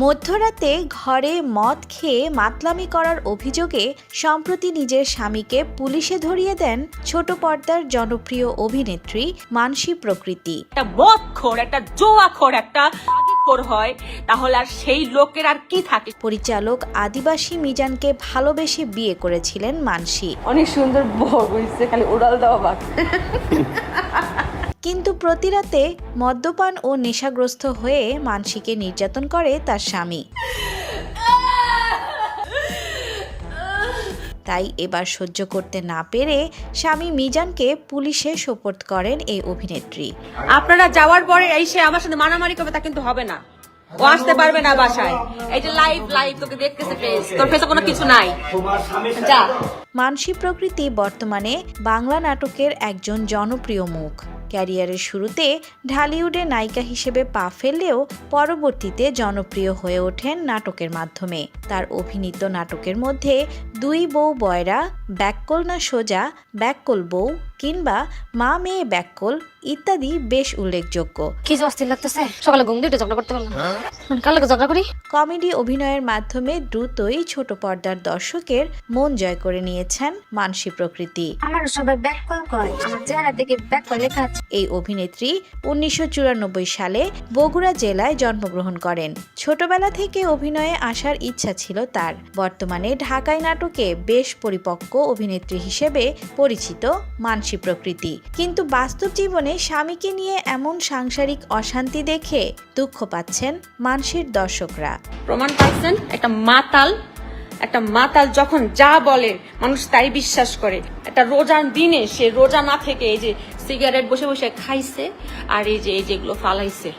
মধ্যরাতে ঘরে মদ খেয়ে মাতলামি করার অভিযোগে সম্প্রতি নিজের স্বামীকে পুলিশে ধরিয়ে দেন ছোট পর্দার জনপ্রিয় অভিনেত্রী মানসী প্রকৃতি। একটা মদখোর, একটা জুয়াখোর, একটা আগিখোর হয় তাহলে আর সেই লোকের আর কি থাকে। পরিচালক আদিবাসী মিজানকে ভালোবেসে বিয়ে করেছিলেন মানসী। অনেক সুন্দর বউ হইছে, খালি উড়াল দেওয়া বাকি। কিন্তু প্রতিরাতে মদ্যপান ও নেশাগ্রস্ত হয়ে মানসীকে নির্যাতন করে তার স্বামী। তাই এবার সহ্য করতে না পেরে স্বামী মিজানকে পুলিশে সোপর্দ করেন এই অভিনেত্রী। আপনারা যাওয়ার পরে এসে আমার সাথে মারামারি করবে তা কিন্তু হবে না। ও আসতে পারবে না বাসায়। এই যে লাইভ তোকে দেখতেছে ফেস, তোর ফেসে কোনো কিছু নাই। যা। মানসী প্রকৃতি বর্তমানে বাংলা নাটকের একজন জনপ্রিয় মুখ। ক্যারিয়ারের শুরুতে ঢালিউডে নায়িকা হিসেবে পা ফেললেও পরবর্তীতে জনপ্রিয় হয়ে ওঠেন নাটকের মাধ্যমে। তার অভিনীত নাটকের মধ্যে দুই বউ বয়রা, ব্যাককল না সোজা, ব্যাককল বউ কিংবা মা মেয়ে ব্যাককল ইত্যাদি বেশ উল্লেখযোগ্য। কি অস্থির লাগতেছে, সকালে ঘুম দিয়ে ঝগড়া করতে পারলাম, কালকে ঝগড়া করি। কমেডি অভিনয়ের মাধ্যমে দ্রুতই ছোট পর্দার দর্শকের মন জয় করে নিয়েছেন মানসী প্রকৃতি। আমার সবাই ব্যাককল করে, আমার চেহারা দেখে ব্যাককল লেখা আছে। এই অভিনেত্রী 1994 সালে বগুড়া জেলায় জন্মগ্রহণ করেন। ছোটবেলা থেকে অভিনয়ে আসার ইচ্ছা ছিল তার। বর্তমানে ঢাকাই নাটকে বেশ পরিপক্ক অভিনেত্রী হিসেবে পরিচিত মানসী প্রকৃতি। কিন্তু বাস্তব জীবনে স্বামীকে নিয়ে এমন সাংসারিক অশান্তি দেখে দুঃখ পাচ্ছেন মানসীর দর্শকরা। প্রমাণ পাইছেন একটা মাতাল যখন যা বলে মানুষ তাই বিশ্বাস করে। একটা রোজার দিনে সে রোজা না থেকে এই যে সিগারেট বসে বসে খাইছে আর এই যে যেগুলো ফালাইছে।